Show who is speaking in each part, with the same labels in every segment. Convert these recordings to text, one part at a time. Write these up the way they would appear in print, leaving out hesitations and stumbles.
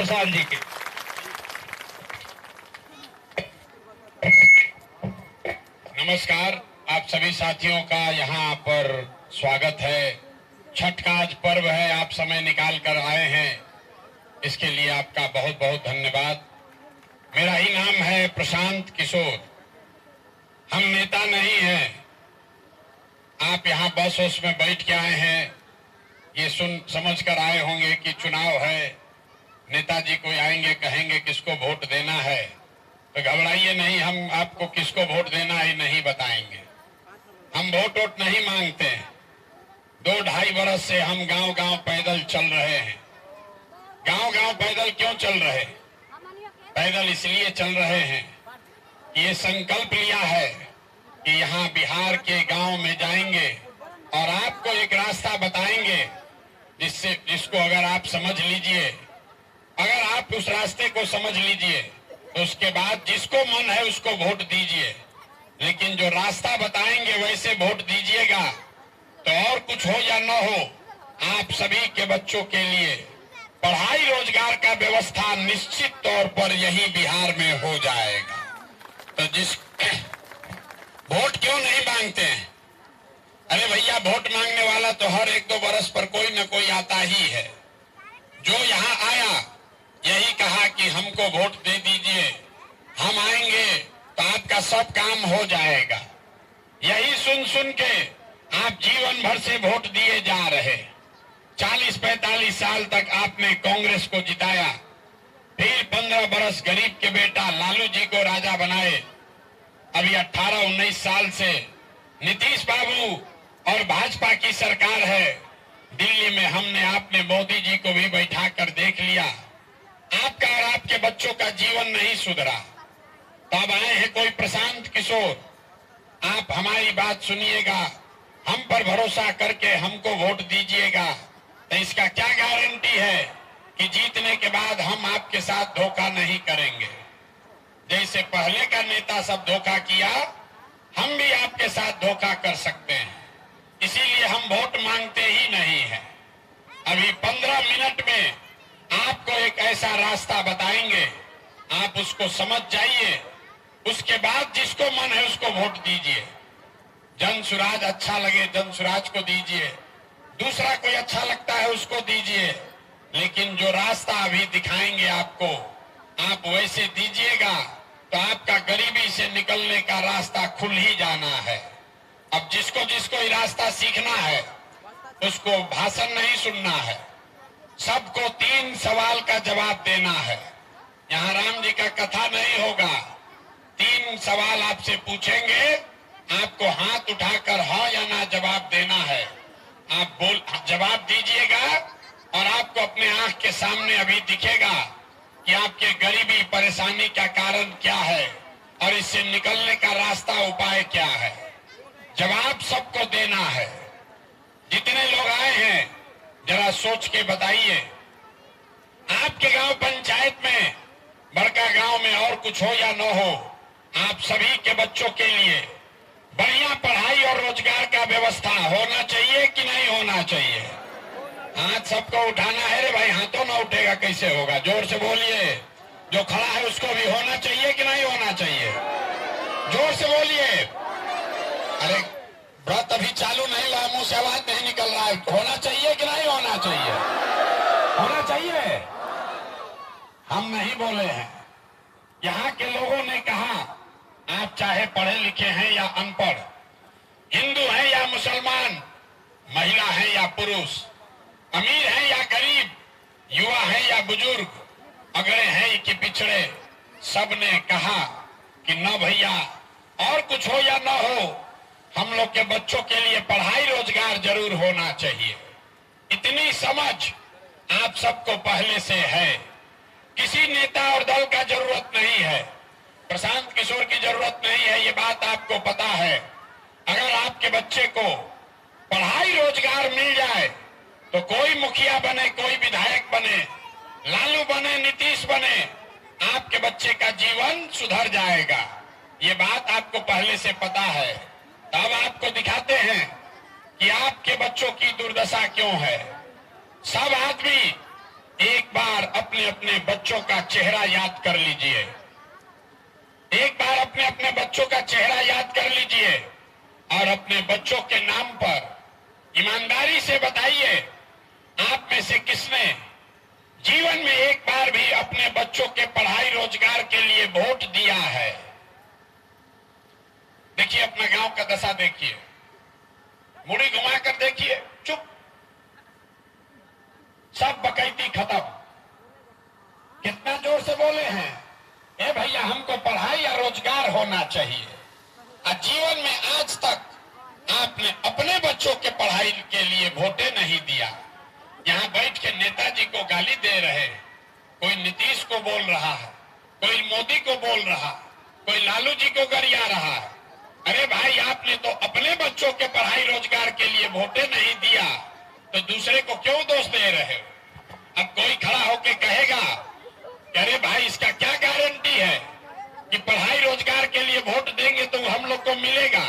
Speaker 1: प्रसाद जी के।
Speaker 2: नमस्कार, आप सभी साथियों का यहाँ पर स्वागत है। छठ का आज पर्व है, आप समय निकाल कर आए हैं, इसके लिए आपका बहुत बहुत धन्यवाद। मेरा ही नाम है प्रशांत किशोर। हम नेता नहीं हैं। आप यहाँ बस उस में बैठ के आए हैं, ये सुन समझ कर आए होंगे कि चुनाव है, नेताजी कोई आएंगे कहेंगे किसको वोट देना है, तो घबराइए नहीं, हम आपको किसको वोट देना है नहीं बताएंगे। हम वोट वोट नहीं मांगते हैं। 2-2.5 बरस से हम गांव गांव पैदल चल रहे हैं। गांव गांव पैदल क्यों चल रहे? पैदल इसलिए चल रहे हैं, ये संकल्प लिया है कि यहाँ बिहार के गांव में जाएंगे और आपको एक रास्ता बताएंगे जिसको अगर आप समझ लीजिए, अगर आप उस रास्ते को समझ लीजिए तो उसके बाद जिसको मन है उसको वोट दीजिए, लेकिन जो रास्ता बताएंगे वैसे वोट दीजिएगा। तो और कुछ हो या न हो, आप सभी के बच्चों के लिए पढ़ाई रोजगार का व्यवस्था निश्चित तौर पर यही बिहार में हो जाएगा। तो जिस वोट क्यों नहीं मांगते हैं? अरे भैया, वोट मांगने वाला तो हर 1-2 बरस पर कोई न कोई आता ही है। जो यहाँ आया यही कहा कि हमको वोट दे दीजिए, हम आएंगे तो आपका सब काम हो जाएगा। यही सुन सुन के आप जीवन भर से वोट दिए जा रहे। 40-45 साल तक आपने कांग्रेस को जिताया, फिर 15 बरस गरीब के बेटा लालू जी को राजा बनाए। अभी 18-19 साल से नीतीश बाबू और भाजपा की सरकार है। दिल्ली में हमने आपने मोदी जी को भी बैठा कर देख लिया, आपका और आपके बच्चों का जीवन नहीं सुधरा। तब आए हैं कोई प्रशांत किशोर, आप हमारी बात सुनिएगा, हम पर भरोसा करके हमको वोट दीजिएगा। तो इसका क्या गारंटी है कि जीतने के बाद हम आपके साथ धोखा नहीं करेंगे? जैसे पहले का नेता सब धोखा किया, हम भी आपके साथ धोखा कर सकते हैं। इसीलिए हम वोट मांगते ही नहीं है। अभी 15 मिनट में आपको एक ऐसा रास्ता बताएंगे, आप उसको समझ जाइए, उसके बाद जिसको मन है उसको वोट दीजिए। जन सुराज अच्छा लगे जन सुराज को दीजिए, दूसरा कोई अच्छा लगता है उसको दीजिए, लेकिन जो रास्ता अभी दिखाएंगे आपको, आप वैसे दीजिएगा तो आपका गरीबी से निकलने का रास्ता खुल ही जाना है। अब जिसको जिसको ये रास्ता सीखना है उसको भाषण नहीं सुनना है, सबको 3 सवाल का जवाब देना है। यहाँ राम जी का कथा नहीं होगा। 3 सवाल आपसे पूछेंगे, आपको हाथ उठाकर हाँ या ना जवाब देना है। आप जवाब दीजिएगा और आपको अपने आंख के सामने अभी दिखेगा कि आपके गरीबी परेशानी का कारण क्या है और इससे निकलने का रास्ता उपाय क्या है। जवाब सबको देना है। जितने लोग आए हैं जरा सोच के बताइए, आपके गांव पंचायत में, बड़का गांव में और कुछ हो या न हो, आप सभी के बच्चों के लिए बढ़िया पढ़ाई और रोजगार का व्यवस्था होना चाहिए कि नहीं होना चाहिए? हाथ सबको उठाना है रे भाई, हाथों ना उठेगा कैसे होगा? जोर से बोलिए। जो खड़ा है उसको भी होना चाहिए कि नहीं होना चाहिए? जोर से बोलिए। अरे व्रत अभी चालू नहीं हुआ, मुंह से आवाज नहीं निकल रहा है। होना चाहिए कि नहीं होना चाहिए? होना चाहिए। हम नहीं बोले हैं। यहाँ के लोगों ने कहा, आप चाहे पढ़े लिखे हैं या अनपढ़, हिंदू हैं या मुसलमान, महिला है या पुरुष, अमीर है या गरीब, युवा है या बुजुर्ग, अगड़े हैं कि पिछड़े, सबने कहा कि न भैया, और कुछ हो या न हो, हम लोग के बच्चों के लिए पढ़ाई रोजगार जरूर होना चाहिए। इतनी समझ आप सबको पहले से है। किसी नेता और दल का जरूरत नहीं है, प्रशांत किशोर की जरूरत नहीं है, ये बात आपको पता है। अगर आपके बच्चे को पढ़ाई रोजगार मिल जाए तो कोई मुखिया बने, कोई विधायक बने, लालू बने, नीतीश बने, आपके बच्चे का जीवन सुधर जाएगा। ये बात आपको पहले से पता है। तब आपको दिखाते हैं कि आपके बच्चों की दुर्दशा क्यों है। सब आदमी एक बार अपने अपने बच्चों का चेहरा याद कर लीजिए। एक बार अपने अपने बच्चों का चेहरा याद कर लीजिए और अपने बच्चों के नाम पर ईमानदारी से बताइए, आप में से किसने जीवन में एक बार भी अपने बच्चों के पढ़ाई रोजगार के लिए वोट दिया है? देखिए, अपना गांव का दशा देखिए, मुड़ी घुमाकर देखिए, चुप, सब बकैती खत्म। कितना जोर से बोले हैं, ए भैया हमको पढ़ाई या रोजगार होना चाहिए। और जीवन में आज तक आपने अपने बच्चों के पढ़ाई के लिए वोटे नहीं दिया। यहाँ बैठ के नेताजी को गाली दे रहे, कोई नीतीश को बोल रहा है, कोई मोदी को बोल रहा, कोई लालू जी को गरिया रहा है। अरे भाई, आपने तो अपने बच्चों के पढ़ाई रोजगार के लिए वोटे नहीं दिया, तो दूसरे को क्यों दोष दे रहे हो? अब कोई खड़ा होके कहेगा कि अरे भाई, इसका क्या गारंटी है कि पढ़ाई रोजगार के लिए वोट देंगे तो हम लोग को मिलेगा?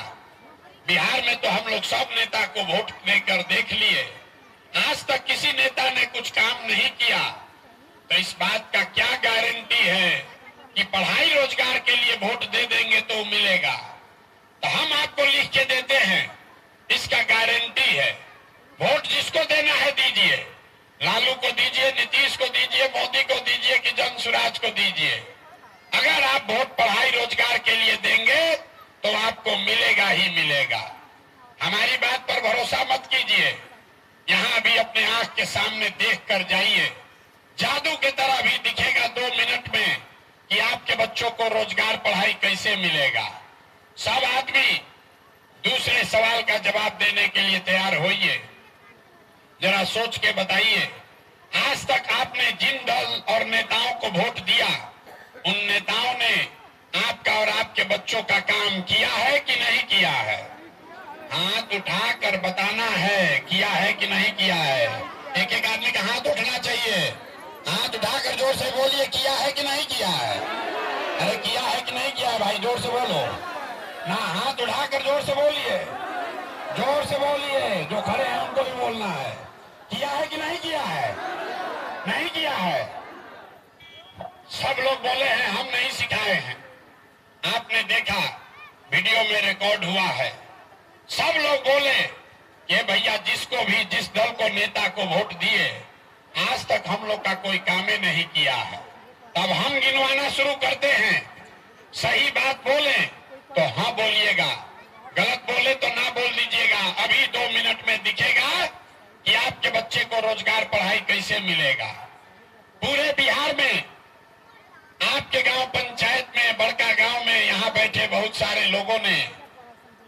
Speaker 2: बिहार में तो हम लोग सब नेता को वोट देकर देख लिए, आज तक किसी नेता ने कुछ काम नहीं किया, तो इस बात का क्या गारंटी है कि पढ़ाई रोजगार के लिए वोट दे देंगे तो मिलेगा? तो हम आपको लिख के देते हैं, इसका गारंटी है। वोट जिसको देना है दीजिए, लालू को दीजिए, नीतीश को दीजिए, मोदी को दीजिए कि जन स्वराज को दीजिए। अगर आप वोट पढ़ाई रोजगार के लिए देंगे तो आपको मिलेगा ही मिलेगा। हमारी बात पर भरोसा मत कीजिए, यहाँ भी अपने आंख के सामने देख कर जाइए, जादू की तरह भी दिखेगा 2 मिनट में कि आपके बच्चों को रोजगार पढ़ाई कैसे मिलेगा। सब आदमी दूसरे सवाल का जवाब देने के लिए तैयार होइए। जरा सोच के बताइए, आज तक आपने जिन दल और नेताओं को वोट दिया, उन नेताओं ने आपका और आपके बच्चों का काम किया है कि नहीं किया है? हाथ उठाकर बताना है, किया है कि नहीं किया है। एक एक आदमी का हाथ उठना चाहिए। हाथ उठाकर जोर से बोलिए, किया है कि नहीं किया है? अरे किया है कि नहीं किया है भाई, जोर से बोलो ना। हाथ उठाकर जोर से बोलिए, जोर से बोलिए। जो खड़े हैं उनको भी बोलना है, किया है कि नहीं किया है? नहीं किया है। सब लोग बोले हैं हम नहीं सिखाए हैं। आपने देखा, वीडियो में रिकॉर्ड हुआ है, सब लोग बोले कि भैया जिसको भी, जिस दल को, नेता को वोट दिए, आज तक हम लोग का कोई काम ही नहीं किया है। तब हम गिनवाना शुरू करते हैं। सही बात बोले तो हाँ बोलिएगा, गलत बोले तो ना बोल दीजिएगा। अभी 2 मिनट में दिखेगा कि आपके बच्चे को रोजगार पढ़ाई कैसे मिलेगा। पूरे बिहार में, आपके गांव पंचायत में, बड़का गांव में, यहाँ बैठे बहुत सारे लोगों ने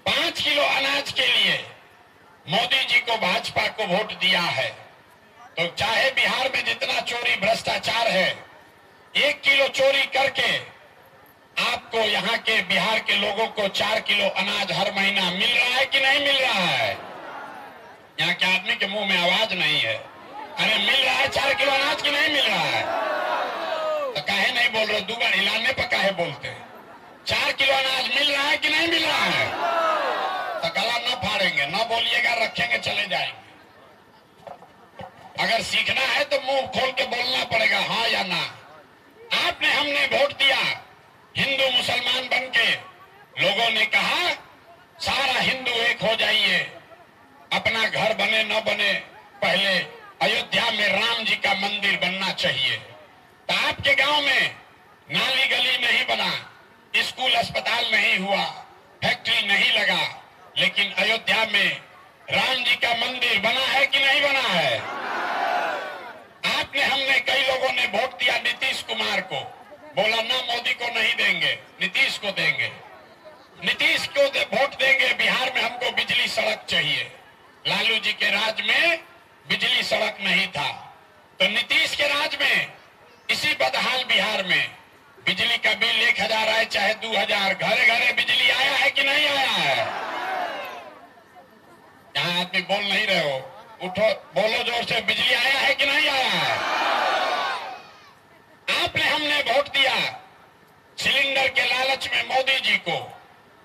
Speaker 2: 5 किलो अनाज के लिए मोदी जी को, भाजपा को वोट दिया है। तो चाहे बिहार में जितना चोरी भ्रष्टाचार है, 1 किलो चोरी करके आपको, यहाँ के बिहार के लोगों को 4 किलो अनाज हर महीना मिल रहा है कि नहीं मिल रहा है? यहाँ के आदमी के मुंह में आवाज नहीं है। अरे मिल रहा है 4 किलो अनाज की नहीं मिल रहा है? तो काहे नहीं बोल रहे? 2 बार हिलाने पर काहे बोलते? 4 किलो अनाज मिल रहा है कि नहीं मिल रहा है? तो गला न फाड़ेंगे, न बोलिएगा, रखेंगे, चले जाएंगे। अगर सीखना है तो मुंह खोल के बोलना पड़ेगा, हाँ या ना। आपने, हमने वोट दिया, हिंदू मुसलमान बन के लोगों ने कहा सारा हिंदू एक हो जाइए, अपना घर बने न बने, पहले अयोध्या में राम जी का मंदिर बनना चाहिए। तो आपके गांव में नाली गली नहीं बना, स्कूल अस्पताल नहीं हुआ, फैक्ट्री नहीं लगा, लेकिन अयोध्या में राम जी का मंदिर बना है कि नहीं बना है? आपने, हमने, कई लोगों ने वोट दिया नीतीश कुमार को, बोला ना मोदी को नहीं देंगे, नीतीश को देंगे। नीतीश को वोट देंगे, बिहार में हमको बिजली सड़क चाहिए। लालू जी के राज में बिजली सड़क नहीं था, तो नीतीश के राज में इसी बदहाल बिहार में बिजली का बिल 1000 आए चाहे 2000, घरे घरे बिजली आया है कि नहीं आया है? यहाँ आदमी बोल नहीं रहे हो, उठो, बोलो जोर से, बिजली आया है कि नहीं आया है? आपने, हमने वोट दिया सिलेंडर के लालच में मोदी जी को,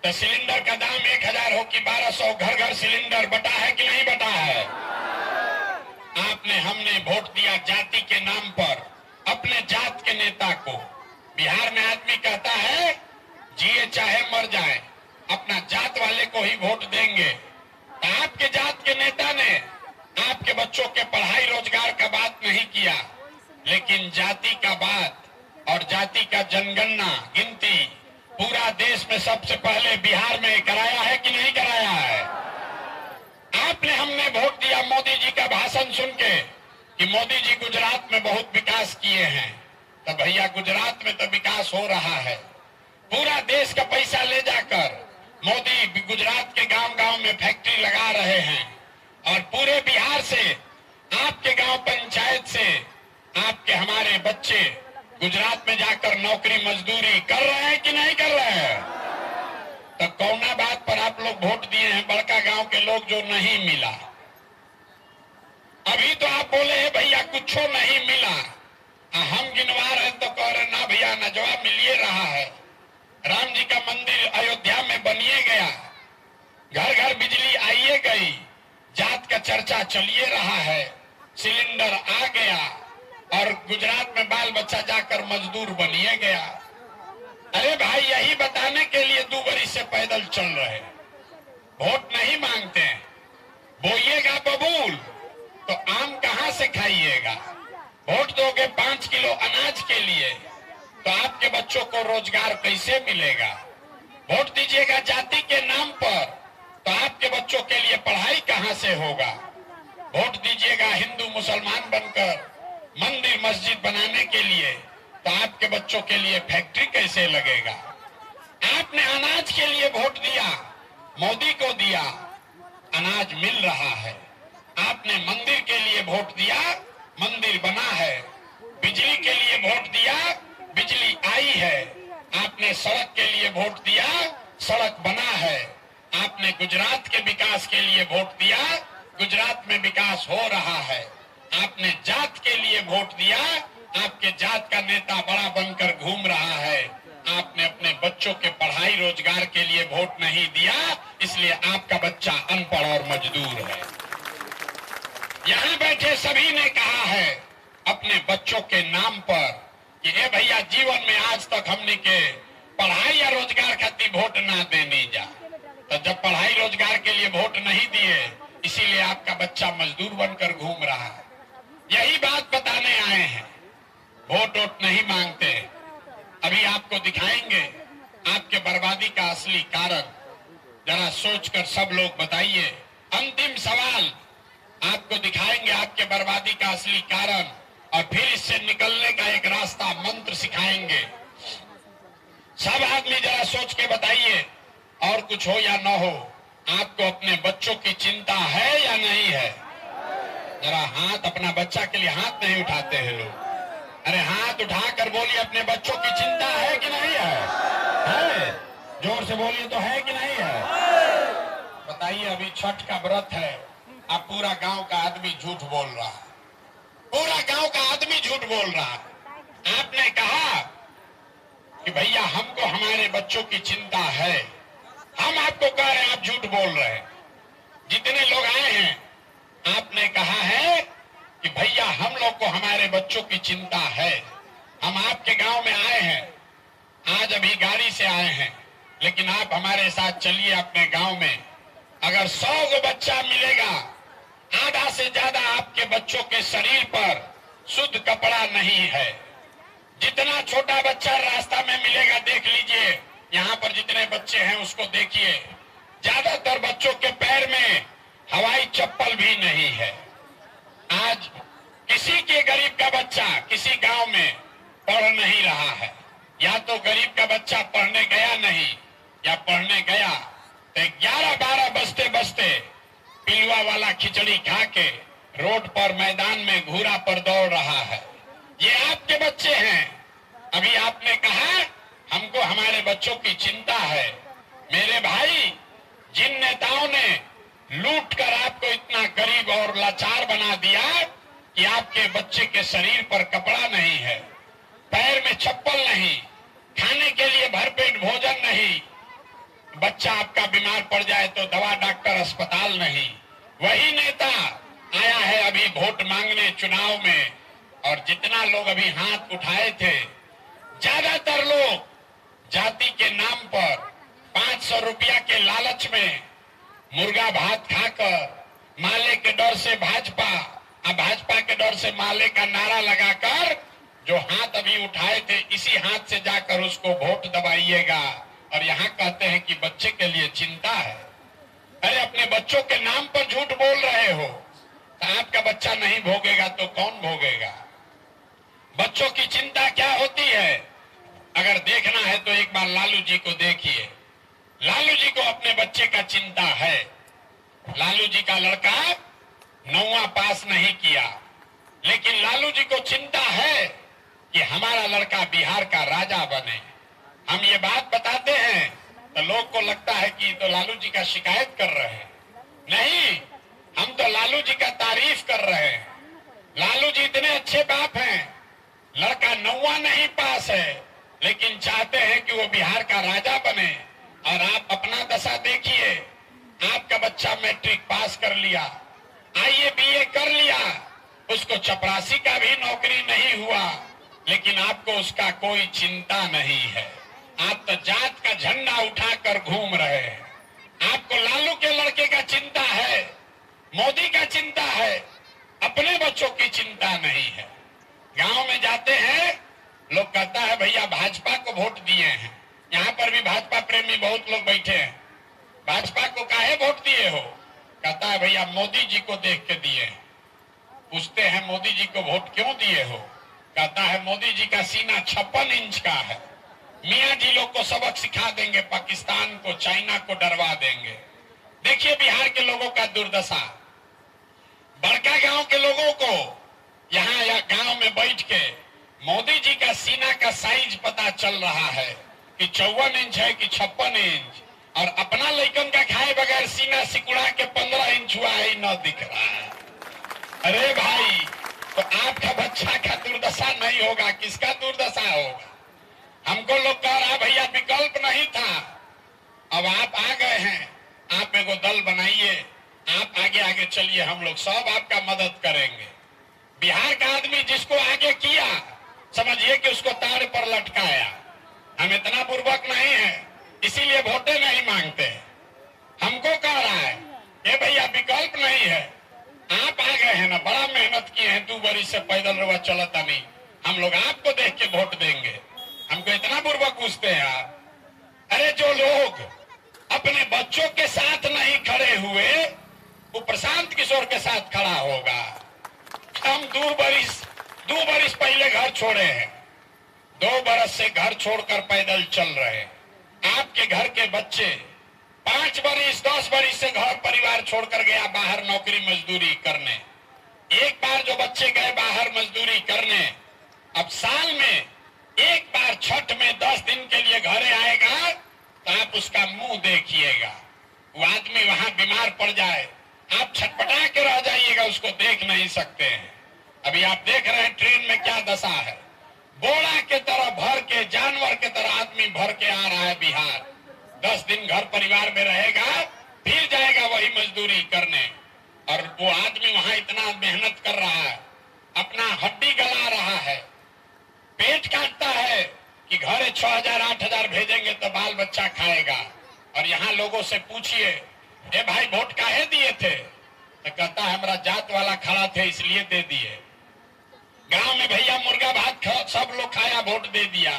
Speaker 2: तो सिलेंडर का दाम 1000 हो कि 1200, घर घर सिलेंडर बटा है कि नहीं बटा है? आपने हमने वोट दिया जाति के नाम पर अपने जात के नेता को। बिहार में आदमी कहता है जिए चाहे मर जाए अपना जात वाले को ही वोट देंगे। तो आपके जात के नेता ने आपके बच्चों के पढ़ाई रोजगार का बात नहीं किया, लेकिन जाति का बात और जाति का जनगणना गिनती पूरा देश में सबसे पहले बिहार में कराया है कि नहीं कराया है? आपने हमने वोट दिया मोदी जी का भाषण सुन के कि मोदी जी गुजरात में बहुत विकास किए हैं। तो भैया गुजरात में तो विकास हो रहा है, पूरा देश का पैसा ले जाकर मोदी गुजरात के गांव-गांव में फैक्ट्री लगा रहे हैं और पूरे बिहार से आपके गांव पंचायत से आपके हमारे बच्चे गुजरात में जाकर नौकरी मजदूरी कर रहे हैं कि नहीं कर रहे हैं? तो कौना बात पर आप लोग वोट दिए हैं बड़का गांव के लोग जो नहीं मिला? अभी तो आप बोले हैं भैया कुछ नहीं मिला, हम गिनवा रहे तो कह रहे ना भैया नजवा मिलिए रहा है। राम जी का मंदिर अयोध्या में बनिए गया, घर घर बिजली आइए गई, जात का चर्चा चलिए रहा है, सिलेंडर आ गया और गुजरात में बाल बच्चा जाकर मजदूर बनिए गया। अरे भाई यही बताने के लिए 2 बरस से पैदल चल रहे, वोट नहीं मांगते हैं। बोइएगा बबूल तो आम कहां से खाइएगा? वोट दोगे 5 किलो अनाज के लिए तो आपके बच्चों को रोजगार कैसे मिलेगा? वोट दीजिएगा जाति के नाम पर तो आपके बच्चों के लिए पढ़ाई कहां से होगा? वोट दीजिएगा हिंदू मुसलमान बनकर मंदिर मस्जिद बनाने के लिए तो आपके बच्चों के लिए फैक्ट्री कैसे लगेगा? आपने अनाज के लिए वोट दिया, मोदी को दिया, अनाज मिल रहा है। आपने मंदिर के लिए वोट दिया, मंदिर बना है। बिजली के लिए वोट दिया, बिजली आई है। आपने सड़क के लिए वोट दिया, सड़क बना है। आपने गुजरात के विकास के लिए वोट दिया, गुजरात में विकास हो रहा है। आपने जात के लिए वोट दिया, आपके जात का नेता बड़ा बनकर घूम रहा है। आपने अपने बच्चों के पढ़ाई रोजगार के लिए वोट नहीं दिया, इसलिए आपका बच्चा अनपढ़ और मजदूर है। यहाँ बैठे सभी ने कहा है अपने बच्चों के नाम पर कि ए भैया जीवन में आज तक हमने के पढ़ाई या रोजगार खातिर वोट ना देने जा। तो जब पढ़ाई रोजगार के लिए वोट नहीं दिए, इसीलिए आपका बच्चा मजदूर बनकर घूम रहा है। यही बात बताने आए हैं, वोट वोट नहीं मांगते। अभी आपको दिखाएंगे आपके बर्बादी का असली कारण। जरा सोचकर सब लोग बताइए। अंतिम सवाल, आपको दिखाएंगे आपके बर्बादी का असली कारण और फिर इससे निकलने का एक रास्ता मंत्र सिखाएंगे। सब आदमी जरा सोच के बताइए, और कुछ हो या ना हो, आपको अपने बच्चों की चिंता है या नहीं है? जरा हाथ, अपना बच्चा के लिए हाथ नहीं उठाते हैं लोग। अरे हाथ उठाकर बोलिए, अपने बच्चों की चिंता है कि नहीं है? है? जोर से बोलिए तो है कि नहीं है? बताइए, अभी छठ का व्रत है, अब पूरा गांव का आदमी झूठ बोल रहा है, पूरा गांव का आदमी झूठ बोल रहा है। आपने कहा कि भैया हमको हमारे बच्चों की चिंता है, हम आपको कह रहे हैं आप झूठ बोल रहे हैं। जितने लोग आए हैं आपने कहा है कि भैया हम लोग को हमारे बच्चों की चिंता है। हम आपके गांव में आए हैं, आज अभी गाड़ी से आए हैं, लेकिन आप हमारे साथ चलिए अपने गांव में। अगर 100 को बच्चा मिलेगा, आधा से ज्यादा आपके बच्चों के शरीर पर शुद्ध कपड़ा नहीं है। जितना छोटा बच्चा रास्ता में मिलेगा, देख लीजिए यहाँ पर जितने बच्चे हैं उसको देखिए, ज्यादातर बच्चों के पैर में हवाई चप्पल भी नहीं है। आज किसी के गरीब का बच्चा किसी गांव में पढ़ नहीं रहा है, या तो गरीब का बच्चा पढ़ने गया नहीं, या पढ़ने गया तो 11-12 बजते बजते पिलुआ वाला खिचड़ी खा के रोड पर मैदान में घूरा पर दौड़ रहा है। ये आपके बच्चे हैं। अभी आपने कहा हमको हमारे बच्चों की चिंता है। मेरे भाई, जिन नेताओं ने लूट कर आपको इतना गरीब और लाचार बना दिया कि आपके बच्चे के शरीर पर कपड़ा नहीं है, पैर में चप्पल नहीं, खाने के लिए भरपेट भोजन नहीं, बच्चा आपका बीमार पड़ जाए तो दवा डॉक्टर अस्पताल नहीं, वही नेता आया है अभी वोट मांगने चुनाव में, और जितना लोग अभी हाथ उठाए थे, ज्यादातर लोग जाति के नाम पर 500 रुपया के लालच में मुर्गा भात खाकर, माले के डर से भाजपा और भाजपा के डर से माले का नारा लगाकर जो हाथ अभी उठाए थे, इसी हाथ से जाकर उसको वोट दबाइएगा। और यहाँ कहते हैं कि बच्चे के लिए चिंता है। अरे अपने बच्चों के नाम पर झूठ बोल रहे हो, तो आपका बच्चा नहीं भोगेगा तो कौन भोगेगा? बच्चों की चिंता क्या होती है? अगर देखना है तो एक बार लालू जी को देखिए। लालू जी को अपने बच्चे का चिंता है। लालू जी का लड़का 9वां पास नहीं किया, लेकिन लालू जी को चिंता है कि हमारा लड़का बिहार का राजा बने। हम ये बात बताते हैं तो लोग को लगता है कि तो लालू जी का शिकायत कर रहे हैं। नहीं, हम तो लालू जी का तारीफ कर रहे हैं। लालू जी इतने अच्छे बाप हैं, लड़का 9वां नहीं पास है, लेकिन चाहते हैं कि वो बिहार का राजा बने। और आप अपना दशा देखिए, आपका बच्चा मैट्रिक पास कर लिया, आईए बीए कर लिया, उसको चपरासी का भी नौकरी नहीं हुआ, लेकिन आपको उसका कोई चिंता नहीं है। आप तो जात का झंडा उठाकर घूम रहे हैं। आपको लालू के लड़के का चिंता है, मोदी का चिंता है, अपने बच्चों की चिंता नहीं है। गांव में जाते हैं, लोग कहता है भैया भाजपा को वोट दिए हैं। यहाँ पर भी भाजपा प्रेमी बहुत लोग बैठे हैं। भाजपा को काहे वोट दिए हो? कहता है भैया मोदी जी को देख के दिए हैं। पूछते हैं मोदी जी को वोट क्यों दिए हो? कहता है मोदी जी का सीना 56 इंच का है, मियाँ जी लोग को सबक सिखा देंगे, पाकिस्तान को चाइना को डरवा देंगे। देखिए बिहार के लोगों का दुर्दशा। बड़का गांव के लोगों को यहाँ या गांव में बैठ के मोदी जी का सीना का साइज पता चल रहा है कि 54 इंच है कि 56 इंच, और अपना लइकन का खाए बगैर सीना सिकुड़ा के 15 इंच हुआ है न दिख रहा है। अरे भाई, तो आपका बच्चा का दुर्दशा नहीं होगा, किसका दुर्दशा होगा? हमको लोग कह रहा भैया विकल्प नहीं था, अब आप आ गए हैं, आप एगो दल बनाइए, आप आगे आगे चलिए, हम लोग सब आपका मदद करेंगे। बिहार का आदमी जिसको आगे किया, समझिए कि उसको तार पर लटकाया। हम इतना बुर्बक नहीं है, इसीलिए वोटे नहीं मांगते। हमको कह रहा है ये भैया विकल्प नहीं है, आप आ गए हैं ना, बड़ा मेहनत किए हैं, 2 बरिस से पैदल रुआ चलता नहीं, हम लोग आपको देख के वोट देंगे। हमको इतना बुर्बक पूछते हैं आप? अरे जो लोग अपने बच्चों के साथ नहीं खड़े हुए, वो प्रशांत किशोर के साथ खड़ा होगा। हम 2 बरिस पहले घर छोड़े हैं, 2 बरस से घर छोड़कर पैदल चल रहे हैं। आपके घर के बच्चे 5 बरिस 10 बरिस से घर परिवार छोड़कर गया बाहर नौकरी मजदूरी करने। एक बार जो बच्चे गए बाहर मजदूरी करने, अब साल में एक बार छठ में 10 दिन के लिए घरे आएगा तो आप उसका मुंह देखिएगा। वो आदमी वहां बीमार पड़ जाए, आप छटपटा के रह जाइएगा, उसको देख नहीं सकते हैं। अभी आप देख रहे हैं ट्रेन में क्या दशा है, बोरा के तरह भर के, जानवर के तरह आदमी भर के आ रहा है बिहार। 10 दिन घर परिवार में रहेगा, फिर जाएगा वही मजदूरी करने, और वो आदमी वहां इतना मेहनत कर रहा है, अपना हड्डी गला रहा है, पेट काटता है कि घरे 6000 8000 भेजेंगे तो बाल बच्चा खाएगा। और यहाँ लोगों से पूछिए, ए भाई वोट काहे दिए थे? तो कहता है हमारा जात वाला खड़ा थे इसलिए दे दिए। गांव में भैया मुर्गा भात सब लोग खाया, वोट दे दिया।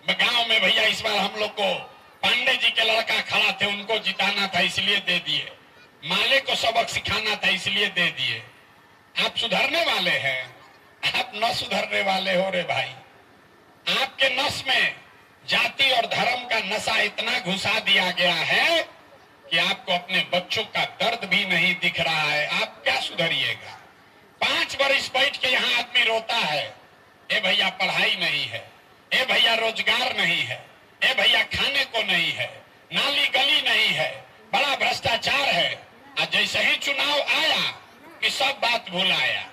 Speaker 2: गांव में भैया इस बार हम लोग को पांडे जी के लड़का खड़ा थे, उनको जिताना था इसलिए दे दिए। माले को सबक सिखाना था इसलिए दे दिए। आप सुधरने वाले हैं? आप न सुधरने वाले हो रे भाई। आपके नस में जाति और धर्म का नशा इतना घुसा दिया गया है कि आपको अपने बच्चों का दर्द भी नहीं दिख रहा है। आप क्या सुधरिएगा? 5 बरिस बैठ के यहाँ आदमी रोता है, ए भैया पढ़ाई नहीं है, ए भैया रोजगार नहीं है, ए भैया खाने को नहीं है, नाली गली नहीं है, बड़ा भ्रष्टाचार है। और जैसे ही चुनाव आया कि सब बात भुलाया।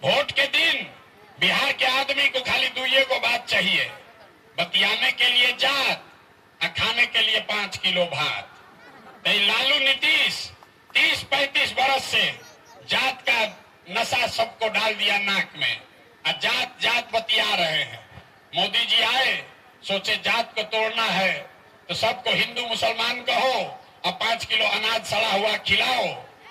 Speaker 2: वोट के दिन बिहार के आदमी को खाली 2 को बात चाहिए, बतियाने के लिए जात और खाने के लिए 5 किलो भात। लालू नीतीश 30-35 बरस से जात का नशा सबको डाल दिया नाक में, और जात जात बतिया रहे हैं। मोदी जी आए, सोचे जात को तोड़ना है तो सबको हिंदू मुसलमान कहो और 5 किलो अनाज सड़ा हुआ खिलाओ,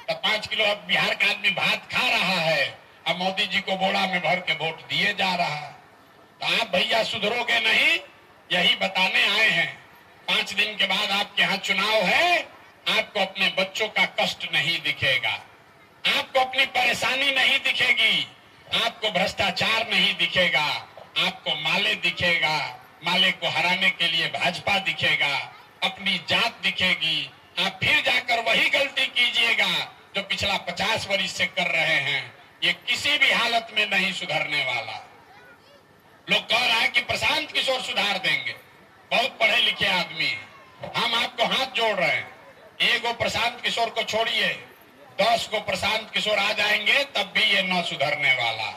Speaker 2: तो 5 किलो अब बिहार का आदमी भात खा रहा है, अब मोदी जी को बोरा में भर के वोट दिए जा रहा है। तो आप भैया सुधरोगे नहीं, यही बताने आए हैं। 5 दिन के बाद आपके यहाँ चुनाव है, आपको अपने बच्चों का कष्ट नहीं दिखेगा, आपको अपनी परेशानी नहीं दिखेगी, आपको भ्रष्टाचार नहीं दिखेगा, आपको माले दिखेगा, माले को हराने के लिए भाजपा दिखेगा, अपनी जात दिखेगी। आप फिर जाकर वही गलती कीजिएगा जो पिछला 50 वर्ष से कर रहे हैं। ये किसी भी हालत में नहीं सुधरने वाला। लोग कह रहा है कि प्रशांत किशोर सुधार देंगे, बहुत पढ़े लिखे आदमी हैं। हम आपको हाथ जोड़ रहे हैं, एगो प्रशांत किशोर को छोड़िए, 10 को प्रशांत किशोर आ जाएंगे तब भी ये न सुधरने वाला।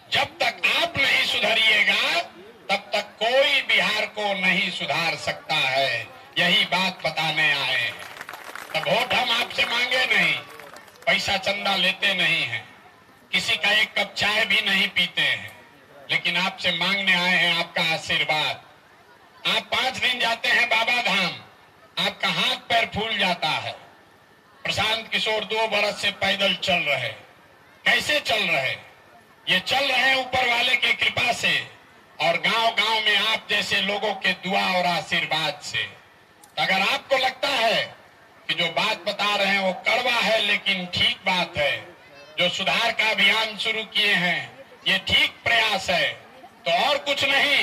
Speaker 2: जब तक आप नहीं सुधरिएगा तब तक कोई बिहार को नहीं सुधार सकता है। यही बात बताने आए हैं। तो वोट हम आपसे मांगे नहीं, पैसा चंदा लेते नहीं हैं, किसी का एक कप चाय भी नहीं पीते हैं, लेकिन आपसे मांगने आए हैं आपका आशीर्वाद। आप 5 दिन जाते हैं बाबा धाम, आपका हाथ पैर फूल जाता है। प्रशांत किशोर 2 बरस से पैदल चल रहे, कैसे चल रहे? ये चल रहे हैं ऊपर वाले की कृपा से और गांव-गांव में आप जैसे लोगों के दुआ और आशीर्वाद से। अगर आपको लगता है कि जो बात बता रहे हैं वो कड़वा है लेकिन ठीक बात है, जो सुधार का अभियान शुरू किए हैं ये ठीक प्रयास है, तो और कुछ नहीं,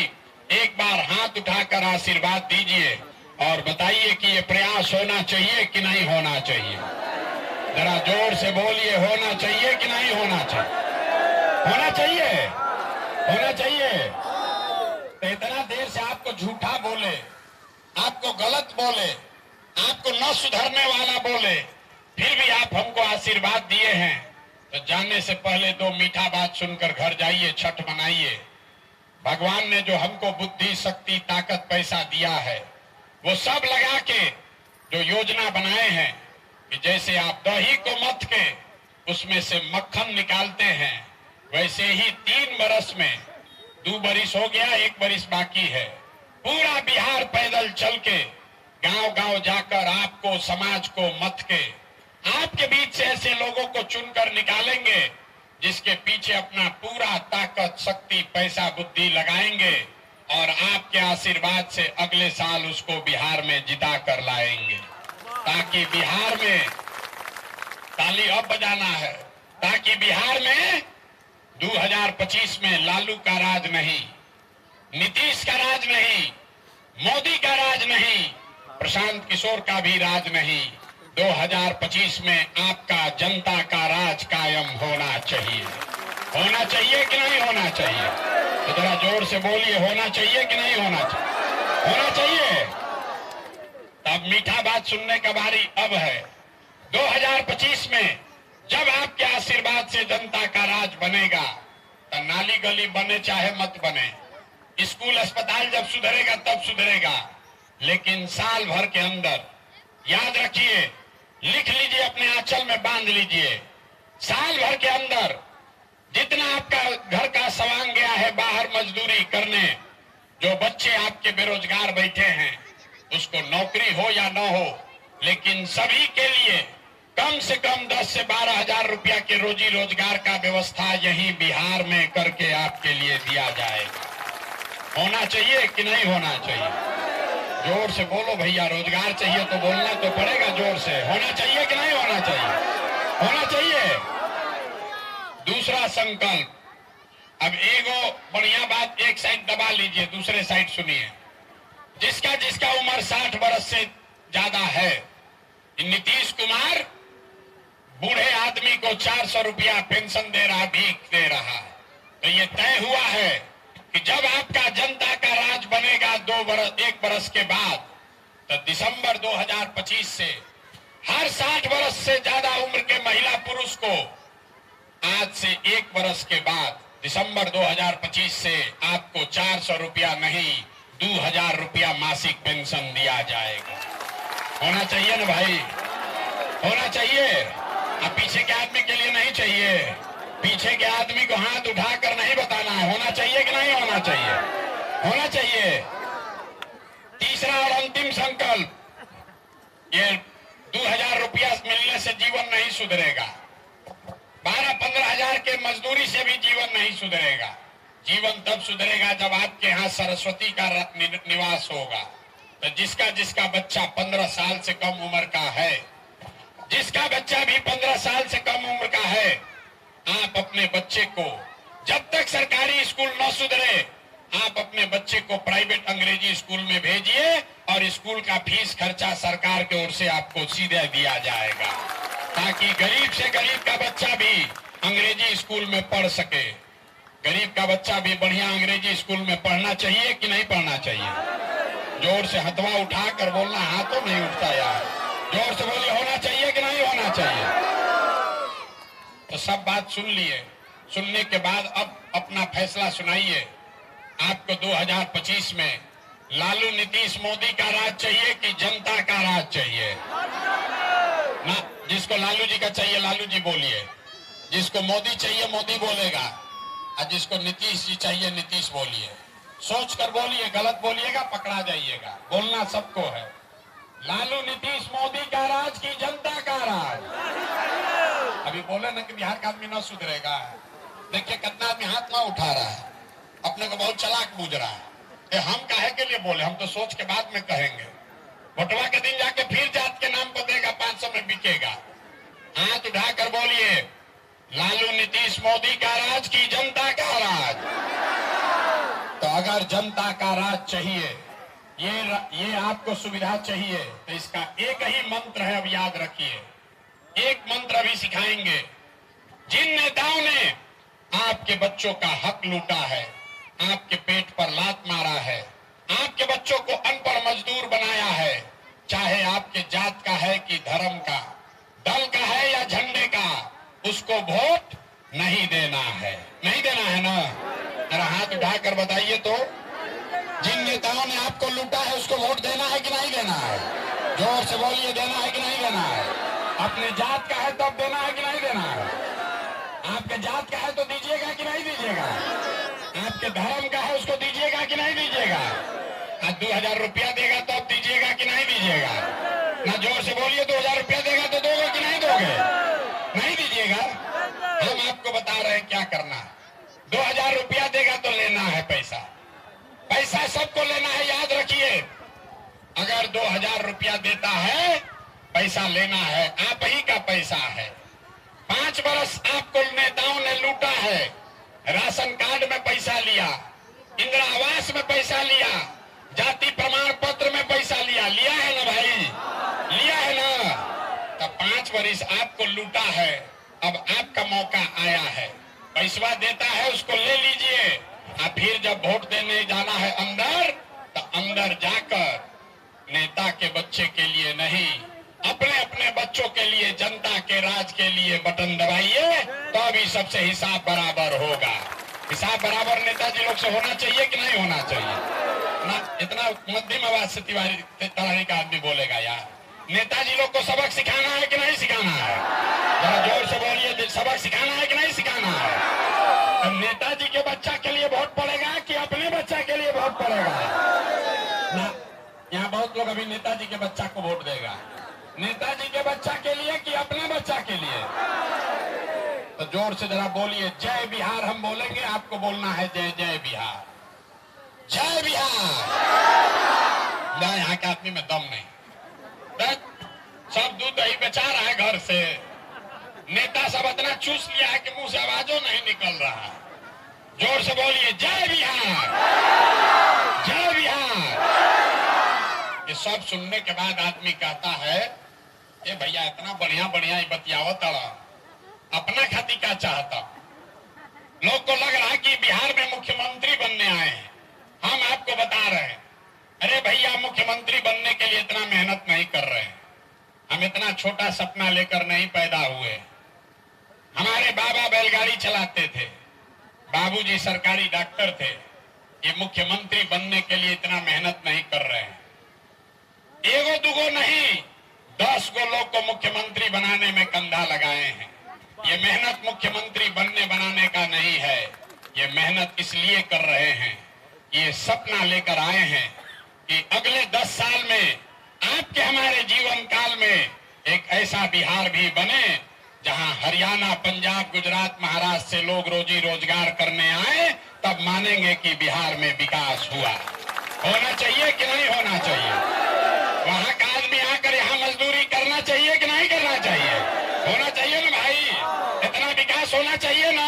Speaker 2: एक बार हाथ उठाकर आशीर्वाद दीजिए और बताइए कि ये प्रयास होना चाहिए कि नहीं होना चाहिए। जरा जोर से बोलिए, होना चाहिए कि नहीं होना चाहिए? होना चाहिए, होना चाहिए। तो इतना देर से आपको झूठा बोले, आपको गलत बोले, आपको न सुधरने वाला बोले, फिर भी आप हमको आशीर्वाद दिए हैं, तो जाने से पहले 2 मीठा बात सुनकर घर जाइए, छठ मनाइए। भगवान ने जो हमको बुद्धि, शक्ति, ताकत, पैसा दिया है वो सब लगा के जो योजना बनाए हैं कि जैसे आप दही को मथ के उसमें से मक्खन निकालते हैं, वैसे ही 3 बरस में 2 बरिस हो गया, 1 बरिस बाकी है। पूरा बिहार पैदल चल के गांव-गांव जाकर आपको, समाज को मथ के आपके बीच से ऐसे लोगों को चुनकर निकालेंगे जिसके पीछे अपना पूरा ताकत, शक्ति, पैसा, बुद्धि लगाएंगे और आपके आशीर्वाद से अगले साल उसको बिहार में जिता कर लाएंगे, ताकि बिहार में ताली अब बजाना है, ताकि बिहार में 2025 में लालू का राज नहीं, नीतीश का राज नहीं, मोदी का राज नहीं, प्रशांत किशोर का भी राज नहीं, 2025 में आपका जनता का राज कायम होना चाहिए। होना चाहिए कि नहीं होना चाहिए? तो जरा जोर से बोलिए, होना चाहिए कि नहीं होना चाहिए? होना चाहिए। तब मीठा बात सुनने का बारी अब है। 2025 में जब आपके आशीर्वाद से जनता का राज बनेगा, तो नाली गली बने चाहे मत बने, स्कूल अस्पताल जब सुधरेगा तब सुधरेगा, लेकिन साल भर के अंदर, याद रखिए, लिख लीजिए, अपने आंचल में बांध लीजिए, साल भर के अंदर जितना आपका घर का सवांग गया है बाहर मजदूरी करने, जो बच्चे आपके बेरोजगार बैठे हैं, उसको नौकरी हो या न हो, लेकिन सभी के लिए कम से कम 10 से 12 हजार रुपया के रोजी रोजगार का व्यवस्था यही बिहार में करके आपके लिए दिया जाएगा। होना चाहिए कि नहीं होना चाहिए? जोर से बोलो भैया, रोजगार चाहिए तो बोलना तो पड़ेगा जोर से। होना चाहिए कि नहीं होना चाहिए? होना चाहिए। दूसरा संकल्प, अब एगो बढ़िया बात एक साइड दबा लीजिए, दूसरे साइड सुनिए। जिसका जिसका उम्र 60 बरस से ज्यादा है, नीतीश कुमार बूढ़े आदमी को 400 रुपया पेंशन दे रहा, भीख दे रहा है। तो ये तय हुआ है कि जब आपका जनता का राज बनेगा 1 बरस के बाद, तो दिसंबर 2025 से हर 60 बरस से ज्यादा उम्र के महिला पुरुष को आज से 1 बरस के बाद दिसंबर 2025 से आपको 400 रुपया नहीं 2000 रुपया मासिक पेंशन दिया जाएगा। होना चाहिए ना भाई? होना चाहिए। अब पीछे के आदमी के लिए नहीं चाहिए, पीछे के आदमी को हाथ उठाकर नहीं बताना है, होना चाहिए कि नहीं होना चाहिए, होना चाहिए। तीसरा और अंतिम संकल्प, ये 2000 रुपया मिलने से जीवन नहीं सुधरेगा, 12-15 हजार के मजदूरी से भी जीवन नहीं सुधरेगा। जीवन तब सुधरेगा जब आपके यहाँ सरस्वती का निवास होगा। तो जिसका जिसका बच्चा 15 साल से कम उम्र का है, जिसका बच्चा भी 15 साल से कम उम्र का है, आप अपने बच्चे को, जब तक सरकारी स्कूल न सुधरे, आप अपने बच्चे को प्राइवेट अंग्रेजी स्कूल में भेजिए और स्कूल का फीस खर्चा सरकार की ओर से आपको सीधे दिया जाएगा, ताकि गरीब से गरीब का बच्चा भी अंग्रेजी स्कूल में पढ़ सके। गरीब का बच्चा भी बढ़िया अंग्रेजी स्कूल में पढ़ना चाहिए कि नहीं पढ़ना चाहिए? जोर से हथवा उठाकर बोलना, हाथों नहीं उठता यार, जोर से बोलिए, होना चाहिए कि नहीं होना चाहिए? तो सब बात सुन लिए, सुनने के बाद अब अपना फैसला सुनाइए। आपको 2025 में लालू नीतीश मोदी का राज चाहिए कि जनता का राज चाहिए? ना, जिसको लालू जी का चाहिए लालू जी बोलिए, जिसको मोदी चाहिए मोदी बोलेगा, और जिसको नीतीश जी चाहिए नीतीश बोलिए। सोच कर बोलिए, गलत बोलिएगा पकड़ा जाइएगा। बोलना सबको है, लालू नीतीश मोदी का राज की जनता का राज। अभी बोले ना कि बिहार का आदमी न सुधरेगा, देखिए कितना आदमी हाथ ना उठा रहा है, अपने को बहुत चालाक बूझ रहा है। हम काहे के लिए बोले, हम तो सोच के बाद में कहेंगे। वोटवा के दिन जाके फिर जात के नाम पर देगा, 500 में बिकेगा। हाथ उठाकर बोलिए, लालू नीतीश मोदी का राज की जनता का राज। तो अगर जनता का राज चाहिए, ये आपको सुविधा चाहिए, तो इसका एक ही मंत्र है, अब याद रखिए। एक मंत्र अभी सिखाएंगे। जिन नेताओं ने आपके बच्चों का हक लूटा है, आपके पेट पर लात मारा है, आपके बच्चों को अनपढ़ मजदूर बनाया है, चाहे आपके जात का है कि धर्म का, दल का है या झंडे का, उसको वोट नहीं देना है। नहीं देना है ना? जरा हाथ उठाकर बताइए तो, जिन नेताओं ने आपको लूटा है उसको वोट देना है कि नहीं देना है? जोर से बोलिए, देना है कि नहीं देना है? अपने जात का है तो अब देना है कि नहीं देना है? आपके जात का है तो दीजिएगा कि नहीं दीजिएगा? आपके धर्म का है उसको दीजिएगा कि नहीं दीजिएगा? आज 2000 रुपया देगा तो अब दीजिएगा कि नहीं दीजिएगा? ना, जोर से बोलिए, 2000 रुपया देगा तो दोगे कि नहीं दोगे? नहीं दीजिएगा। हम आपको बता रहे हैं क्या करना। 2000 रुपया देगा तो लेना है पैसा, पैसा सबको लेना है, याद रखिए। अगर 2000 रुपया देता है, पैसा लेना है, आप ही का पैसा है। 5 बरस आपको नेताओं ने लूटा है, राशन कार्ड में पैसा लिया, इंदिरा आवास में पैसा लिया, जाति प्रमाण पत्र में पैसा लिया, लिया है ना भाई? लिया है ना? तब 5 बरस आपको लूटा है, अब आपका मौका आया है, पैसा देता है उसको ले लीजिए। और फिर जब वोट देने जाना है अंदर, तो अंदर जाकर नेता के बच्चे के लिए नहीं, अपने अपने बच्चों के लिए, जनता के राज के लिए बटन दबाइए, तो अभी सबसे हिसाब बराबर होगा। हिसाब बराबर नेताजी लोग से होना चाहिए कि नहीं होना चाहिए ना? इतना मध्यम आवाज से तिवारी का आदमी बोलेगा यार। नेताजी लोग को सबक सिखाना है कि नहीं सिखाना है? जरा जोर से बोलिए, सबक सिखाना है कि नहीं सिखाना है? अब नेताजी के बच्चा के लिए वोट पड़ेगा कि अपने बच्चा के लिए वोट पड़ेगा ना? यहाँ बहुत लोग अभी नेताजी के बच्चा को वोट देगा, नेताजी के बच्चा के लिए कि अपने बच्चा के लिए? तो जोर से जरा बोलिए, जय बिहार। हम बोलेंगे, आपको बोलना है जय जय बिहार, जय बिहार। यहाँ के आदमी में दम नहीं, सब दूध दही बेचा रहा है घर से, नेता सब इतना चूस लिया है कि मुंह से आवाजों नहीं निकल रहा। जोर से बोलिए, जय बिहार, जय बिहार। ये सब सुनने के बाद आदमी कहता है, ए भैया इतना बढ़िया बढ़िया ही बतियावत अपना खाती क्या चाहता। लोग को लग रहा है कि बिहार में मुख्यमंत्री बनने आए हैं। हम आपको बता रहे हैं, अरे भैया मुख्यमंत्री बनने के लिए इतना मेहनत नहीं कर रहे हैं, हम इतना छोटा सपना लेकर नहीं पैदा हुए। हमारे बाबा बैलगाड़ी चलाते थे, बाबूजी सरकारी डॉक्टर थे, ये मुख्यमंत्री बनने के लिए इतना मेहनत नहीं कर रहे हैं। एगो दुगो नहीं, 10 को लोग को मुख्यमंत्री बनाने में कंधा लगाए हैं। ये मेहनत मुख्यमंत्री बनने बनाने का नहीं है, ये मेहनत इसलिए कर रहे हैं, ये सपना लेकर आए हैं कि अगले 10 साल में आपके हमारे जीवन काल में एक ऐसा बिहार भी बने जहां हरियाणा, पंजाब, गुजरात, महाराष्ट्र से लोग रोजी रोजगार करने आए, तब मानेंगे कि बिहार में विकास हुआ। होना चाहिए कि नहीं होना चाहिए? वहां का आदमी आकर यहाँ मजदूरी करना चाहिए कि नहीं करना चाहिए? होना चाहिए ना भाई, इतना विकास होना चाहिए ना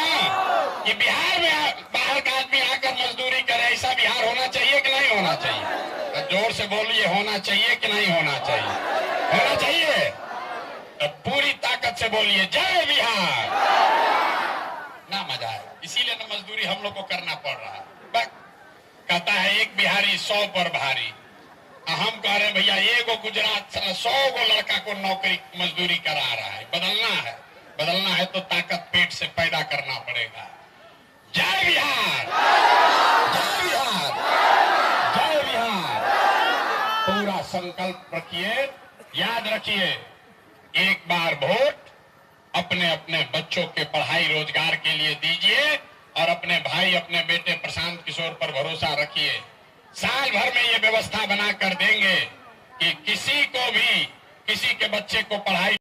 Speaker 2: कि बिहार में बाहर का आदमी आकर मजदूरी करे। ऐसा बिहार होना चाहिए कि नहीं होना चाहिए? तो जोर से बोलिए, होना चाहिए कि नहीं होना चाहिए? होना चाहिए। तो पूरी ताकत से बोलिए, जय बिहार। ना मजा आए, इसीलिए ना मजदूरी हम लोग को करना पड़ रहा है। कहता है एक बिहारी 100 पर भारी। हम कह रहे हैं भैया एगो गुजरात 100 गो लड़का को नौकरी मजदूरी करा रहा है। बदलना है तो ताकत पेट से पैदा करना पड़ेगा। जय बिहार, जय बिहार, जय बिहार। पूरा संकल्प रखिए, याद रखिए, एक बार वोट अपने अपने बच्चों के पढ़ाई रोजगार के लिए दीजिए और अपने भाई, अपने बेटे प्रशांत किशोर पर भरोसा रखिए। साल भर में ये व्यवस्था बनाकर देंगे कि किसी को भी, किसी के बच्चे को पढ़ाई